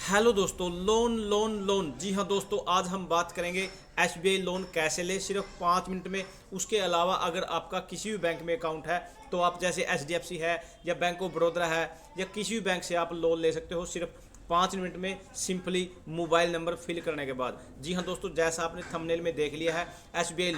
Hello दोस्तों, loan loan loan. जी हाँ दोस्तों, आज हम बात करेंगे एसबीआई लोन कैसे ले, सिर्फ 5 मिनट में। उसके अलावा अगर आपका किसी भी बैंक में अकाउंट है तो आप जैसे एचडीएफसी है या बैंक ऑफ बड़ौदा है या किसी भी बैंक से आप लोन ले सकते हो सिर्फ 5 मिनट में, सिंपली मोबाइल नंबर फिल करने के बाद। जी हाँ दोस्तों, जैसा आपने थंबनेल में देख लिया है, एसबीआई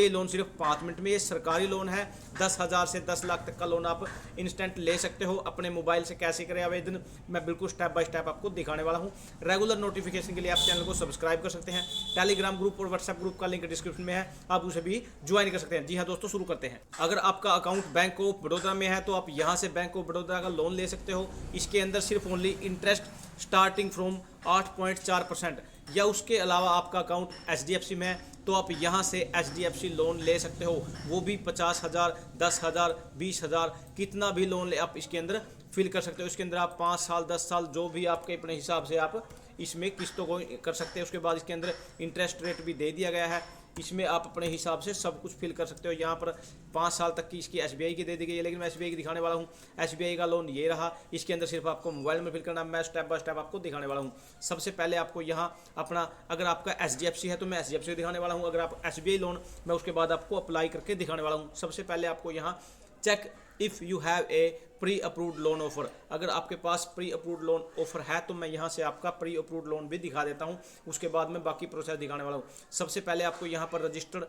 लोन सिर्फ 5 मिनट में। ये सरकारी लोन है। 10,000 से 10 लाख तक का लोन आप इंस्टेंट ले सकते हो। अपने मोबाइल से कैसे करें आवेदन, मैं बिल्कुल स्टेप बाय स्टेप आपको दिखाने वाला हूँ। रेगुलर नोटिफिकेशन के लिए आप चैनल को सब्सक्राइब कर सकते हैं। टेलीग्राम ग्रुप और व्हाट्सएप ग्रुप का लिंक डिस्क्रिप्शन में है, आप उसे भी ज्वाइन कर सकते हैं। जी हाँ दोस्तों, शुरू करते हैं। अगर आपका अकाउंट बैंक ऑफ बड़ौदा में है तो आप यहाँ से बैंक ऑफ बड़ौदा का लोन ले सकते हो। इसके अंदर सिर्फ ओनली इंटरेस्ट स्टार्टिंग फ्रॉम 8.4%, या उसके अलावा आपका अकाउंट एचडीएफसी में है तो आप यहाँ से एचडीएफसी लोन ले सकते हो। वो भी 50,000, 10,000, 20,000, कितना भी लोन ले आप इसके अंदर फिल कर सकते हो। इसके अंदर आप 5 साल 10 साल जो भी आपके अपने हिसाब से आप इसमें किस्तों को कर सकते हैं। उसके बाद इसके अंदर इंटरेस्ट रेट भी दे दिया गया है। इसमें आप अपने हिसाब से सब कुछ फिल कर सकते हो। यहाँ पर 5 साल तक की इसकी एसबीआई की दे दी गई है, लेकिन मैं एसबीआई की दिखाने वाला हूँ। एसबीआई का लोन ये रहा। इसके अंदर सिर्फ आपको मोबाइल में फिल करना, मैं स्टेप बाय स्टेप आपको दिखाने वाला हूँ। सबसे पहले आपको यहाँ अपना, अगर आपका एचडीएफसी है तो मैं एचडीएफसी दिखाने वाला हूँ। अगर आप एसबीआई लोन, मैं उसके बाद आपको अप्लाई करके दिखाने वाला हूँ। सबसे पहले आपको यहाँ check if you have a pre approved loan offer. अगर आपके पास प्री अप्रूव्ड लोन ऑफर है तो मैं यहाँ से आपका प्री अप्रूव्ड लोन भी दिखा देता हूँ। उसके बाद मैं बाकी प्रोसेस दिखाने वाला हूँ। सबसे पहले आपको यहाँ पर रजिस्टर्ड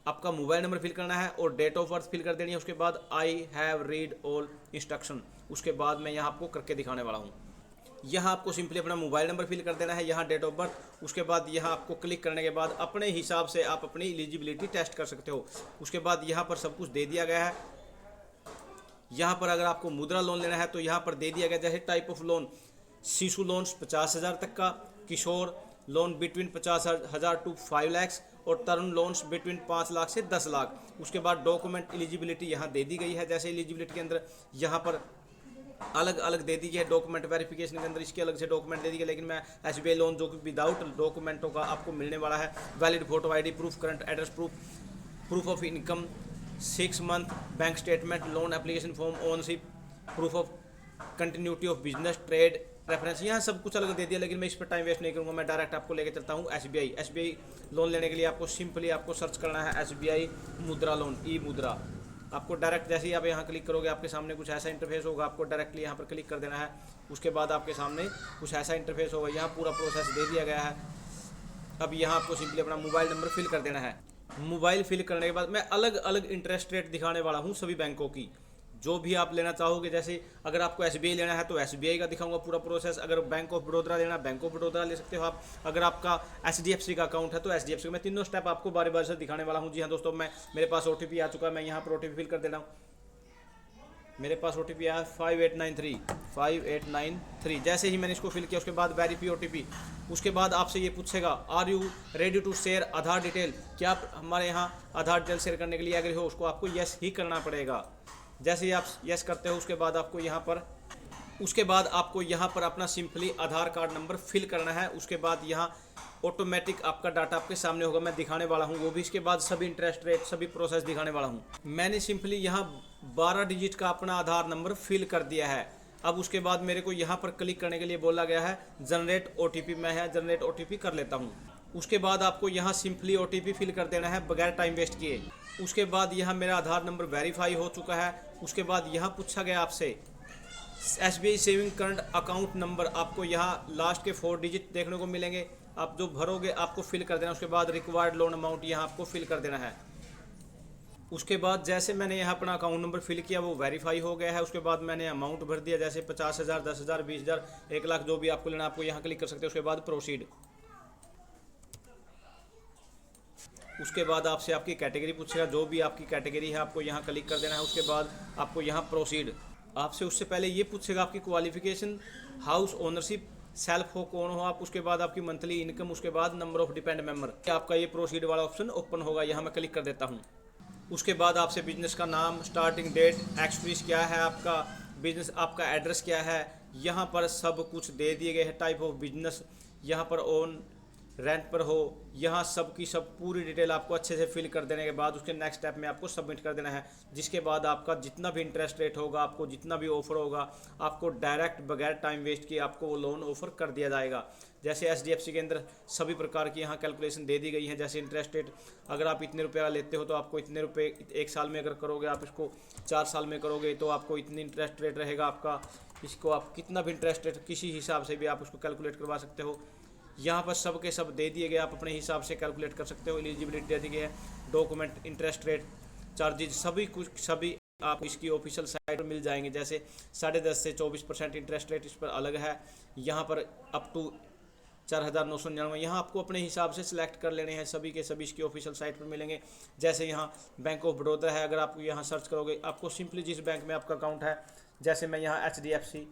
आपका मोबाइल नंबर फिल करना है और डेट ऑफ बर्थ फिल कर देनी है। उसके बाद I have read all instruction, उसके बाद मैं यहाँ आपको करके दिखाने वाला हूँ। यहाँ आपको सिंपली अपना मोबाइल नंबर फिल कर देना है, यहाँ डेट ऑफ बर्थ। उसके बाद यहाँ आपको क्लिक करने के बाद अपने हिसाब से आप अपनी एलिजिबिलिटी टेस्ट कर सकते हो। उसके बाद यहाँ पर सब कुछ दे दिया गया है। यहाँ पर अगर आपको मुद्रा लोन लेना है तो यहाँ पर दे दिया गया, जैसे टाइप ऑफ लोन, शिशु लोन 50,000 तक का, किशोर लोन बिटवीन 50,000 टू 5 लाख, और तरुण लोन्स बिटवीन 5 लाख से 10 लाख। उसके बाद डॉक्यूमेंट एलिजिबिलिटी यहाँ दे दी गई है। जैसे एलिजिबिलिटी के अंदर यहाँ पर अलग अलग दे दी गई है। डॉक्यूमेंट वेरिफिकेशन के अंदर इसके अलग से डॉक्यूमेंट दे दी गई, लेकिन मैं एसबीआई लोन जो कि विदाउट डॉक्यूमेंटों का आपको मिलने वाला है। Valid photo ID proof, current address proof, proof of income, 6 month bank statement, loan application form, ownership, proof of continuity of business, trade reference, यहाँ सब कुछ अलग दे दिया। लेकिन मैं इस पर टाइम वेस्ट नहीं करूँगा, मैं डायरेक्ट आपको लेके चलता हूँ एसबीआई लोन लेने के लिए आपको सिंपली आपको सर्च करना है एसबीआई मुद्रा लोन, ई मुद्रा। आपको डायरेक्ट जैसे ही आप यहाँ क्लिक करोगे आपके सामने कुछ ऐसा इंटरफेस होगा, आपको डायरेक्टली यहाँ पर क्लिक कर देना है। उसके बाद आपके सामने कुछ ऐसा इंटरफेस होगा, यहाँ पूरा प्रोसेस दे दिया गया है। अब यहाँ आपको सिंपली अपना मोबाइल नंबर फिल कर देना है। मोबाइल फिल करने के बाद मैं अलग अलग इंटरेस्ट रेट दिखाने वाला हूँ सभी बैंकों की, जो भी आप लेना चाहोगे। जैसे अगर आपको एसबीआई लेना है तो एसबीआई का दिखाऊंगा पूरा प्रोसेस। अगर बैंक ऑफ बड़ौदा लेना है, बैंक ऑफ बड़ौदा ले सकते हो आप। अगर आपका एचडीएफसी का अकाउंट है तो एचडीएफसी का। मैं तीनों स्टेप आपको बारी बारी से दिखाने वाला हूँ। जी हाँ दोस्तों, मेरे पास ओटीपी आ चुका है, मैं यहाँ पर ओटीपी फिल कर दे रहा हूँ। मेरे पास ओटीपी आया 5893। जैसे ही मैंने इसको फिल किया उसके बाद वेरीफाई ओटीपी। उसके बाद आपसे ये पूछेगा are you ready to share Aadhaar detail, क्या आप हमारे यहाँ आधार डिटेल शेयर करने के लिए एग्री हो। उसको आपको यस ही करना पड़ेगा। जैसे ही आप यस करते हो उसके बाद आपको यहाँ पर अपना सिंपली आधार कार्ड नंबर फिल करना है। उसके बाद यहाँ ऑटोमेटिक आपका डाटा आपके सामने होगा, मैं दिखाने वाला हूँ वो भी। इसके बाद सभी इंटरेस्ट रेट, सभी प्रोसेस दिखाने वाला हूँ। मैंने सिंपली यहाँ 12 डिजिट का अपना आधार नंबर फिल कर दिया है। अब उसके बाद मेरे को यहाँ पर क्लिक करने के लिए बोला गया है जनरेट ओटीपी। मैं यहाँ जनरेट ओटीपी कर लेता हूँ। उसके बाद आपको यहाँ सिंपली ओटीपी फिल कर देना है बगैर टाइम वेस्ट किए। उसके बाद यहाँ मेरा आधार नंबर वेरीफाई हो चुका है। उसके बाद यहाँ पूछा गया आपसे SBI saving current account number, आपको यहाँ लास्ट के 4 डिजिट देखने को मिलेंगे। आप जो भरोगे आपको फिल कर देना। उसके बाद रिक्वायर्ड लोन अमाउंट यहाँ आपको फिल कर देना है। उसके बाद जैसे मैंने यहाँ अपना अकाउंट नंबर फिल किया वो वेरीफाई हो गया है। उसके बाद मैंने अमाउंट भर दिया, जैसे 50,000, 10,000, 20,000, 1 लाख, जो भी आपको लेना आपको यहाँ क्लिक कर सकते हैं। उसके बाद प्रोसीड। उसके बाद आपसे आपकी कैटेगरी पूछेगा, जो भी आपकी कैटेगरी है आपको यहाँ क्लिक कर देना है। उसके बाद आपको यहाँ प्रोसीड। आपसे उससे पहले ये पूछेगा आपकी क्वालिफिकेशन, हाउस ओनरशिप, सेल्फ हो कौन हो आप। उसके बाद आपकी मंथली इनकम, उसके बाद नंबर ऑफ डिपेंड मेंबर। आपका ये प्रोसीड वाला ऑप्शन ओपन होगा, यहाँ मैं क्लिक कर देता हूँ। उसके बाद आपसे बिजनेस का नाम, स्टार्टिंग डेट, एक्सपीरियंस क्या है आपका, बिजनेस आपका एड्रेस क्या है, यहाँ पर सब कुछ दे दिए गए हैं। टाइप ऑफ बिजनेस यहाँ पर ऑन रेंट पर हो, यहाँ सब की सब पूरी डिटेल आपको अच्छे से फिल कर देने के बाद उसके नेक्स्ट स्टेप में आपको सबमिट कर देना है, जिसके बाद आपका जितना भी इंटरेस्ट रेट होगा, आपको जितना भी ऑफर होगा, आपको डायरेक्ट बगैर टाइम वेस्ट किए आपको वो लोन ऑफर कर दिया जाएगा। जैसे एचडीएफसी के अंदर सभी प्रकार की यहाँ कैलकुलेशन दे दी गई है। जैसे इंटरेस्ट रेट अगर आप इतने रुपये लेते हो तो आपको इतने रुपये, 1 साल में अगर करोगे आप इसको, 4 साल में करोगे तो आपको इतनी इंटरेस्ट रेट रहेगा आपका। इसको आप कितना भी इंटरेस्ट रेट किसी हिसाब से भी आप उसको कैलकुलेट करवा सकते हो। यहाँ पर सब के सब दे दिए गए, आप अपने हिसाब से कैलकुलेट कर सकते हो। एलिजिबिलिटी दे दी गई है, डॉक्यूमेंट, इंटरेस्ट रेट, चार्जेज सभी कुछ सभी आप इसकी ऑफिशियल साइट पर मिल जाएंगे। जैसे 10.5 से 24% इंटरेस्ट रेट इस पर अलग है। यहाँ पर अप टू 4,999 यहाँ आपको अपने हिसाब से सिलेक्ट कर लेने हैं। सभी के सभी इसकी ऑफिशियल साइट पर मिलेंगे। जैसे यहाँ बैंक ऑफ बड़ौदा है, अगर आप यहाँ सर्च करोगे आपको सिंपली जिस बैंक में आपका अकाउंट है, जैसे मैं यहाँ HDFC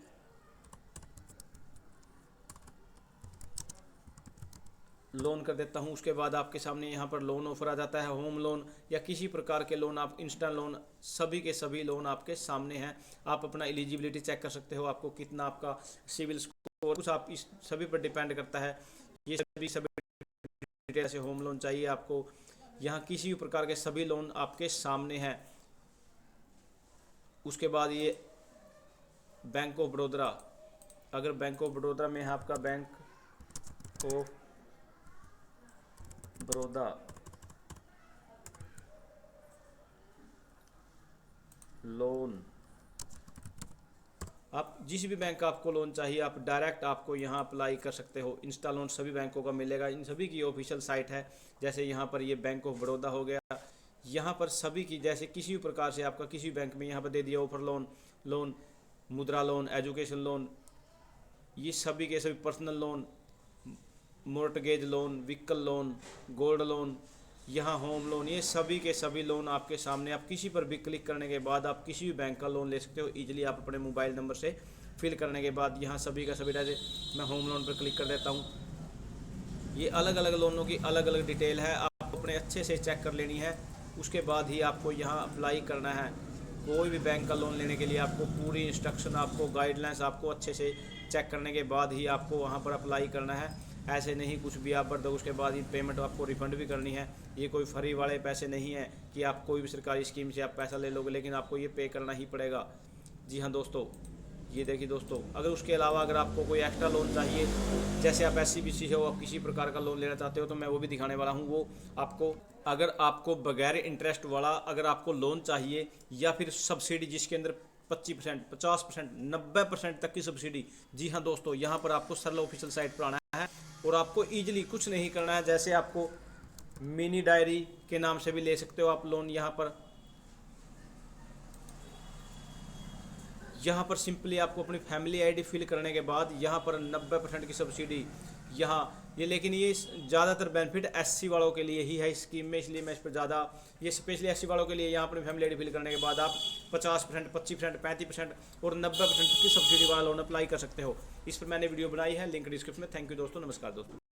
लोन कर देता हूँ, उसके बाद आपके सामने यहाँ पर लोन ऑफर आ जाता है। होम लोन या किसी प्रकार के लोन, आप इंस्टेंट लोन, सभी के सभी लोन आपके सामने हैं। आप अपना एलिजिबिलिटी चेक कर सकते हो, आपको कितना आपका सिविल स्कोर, कुछ आप इस सभी पर डिपेंड करता है। ये सभी डिटेल से होम लोन चाहिए आपको, यहाँ किसी भी प्रकार के सभी लोन आपके सामने हैं। उसके बाद ये बैंक ऑफ बड़ौदा, अगर बैंक ऑफ बड़ौदा में है आपका बैंक ऑफ बड़ौदा लोन, आप जिस भी बैंक का आपको लोन चाहिए आप डायरेक्ट आपको यहाँ अप्लाई कर सकते हो। इंस्टा लोन सभी बैंकों का मिलेगा, इन सभी की ऑफिशियल साइट है। जैसे यहाँ पर ये बैंक ऑफ बड़ौदा हो गया, यहाँ पर सभी की जैसे किसी भी प्रकार से आपका किसी बैंक में यहाँ पर दे दिया ऑफर लोन, मुद्रा लोन, एजुकेशन लोन, ये सभी के सभी personal loan, mortgage loan, vehicle loan, gold loan, यहाँ होम लोन, ये सभी के सभी लोन आपके सामने। आप किसी पर भी क्लिक करने के बाद आप किसी भी बैंक का लोन ले सकते हो इजीली। आप अपने मोबाइल नंबर से फिल करने के बाद यहाँ सभी का सभी, जैसे मैं होम लोन पर क्लिक कर देता हूँ, ये अलग अलग लोनों की अलग अलग डिटेल है, आप अपने अच्छे से चेक कर लेनी है। उसके बाद ही आपको यहाँ अप्लाई करना है। कोई भी बैंक का लोन लेने के लिए आपको पूरी इंस्ट्रक्शन, आपको गाइडलाइंस आपको अच्छे से चेक करने के बाद ही आपको वहाँ पर अप्लाई करना है। ऐसे नहीं कुछ भी आप भर दो उसके बाद ही पेमेंट आपको रिफंड भी करनी है। ये कोई फ्री वाले पैसे नहीं है कि आप कोई भी सरकारी स्कीम से आप पैसा ले लोगे, लेकिन आपको ये पे करना ही पड़ेगा। जी हाँ दोस्तों, ये देखिए दोस्तों, अगर उसके अलावा अगर आपको कोई एक्स्ट्रा लोन चाहिए, जैसे आप SCBC हो, आप किसी प्रकार का लोन लेना चाहते हो, तो मैं वो भी दिखाने वाला हूँ। वो आपको, अगर आपको बगैर इंटरेस्ट वाला अगर आपको लोन चाहिए, या फिर सब्सिडी जिसके अंदर 25%, 50%, 90% तक की सब्सिडी, जी हाँ दोस्तों, यहाँ पर आपको सरल ऑफिशियल साइट पर आना है और आपको ईजिली कुछ नहीं करना है। जैसे आपको मिनी डायरी के नाम से भी ले सकते हो आप लोन। यहाँ पर सिंपली आपको अपनी फैमिली ID फिल करने के बाद यहाँ पर 90% की सब्सिडी यहाँ ये, लेकिन ये ज़्यादातर बेनिफिट SC वालों के लिए ही है इस स्कीम में, इसलिए मैं इस पर ज़्यादा, ये स्पेशली SC वालों के लिए। यहाँ पर फैमिली ID फिल करने के बाद आप 50%, 25%, 35% और 90% की सब्सिडी वाला लोन अप्लाई कर सकते हो। इस पर मैंने वीडियो बनाई है, लिंक डिस्क्रिप्शन में। थैंक यू दोस्तों, नमस्कार दोस्तों।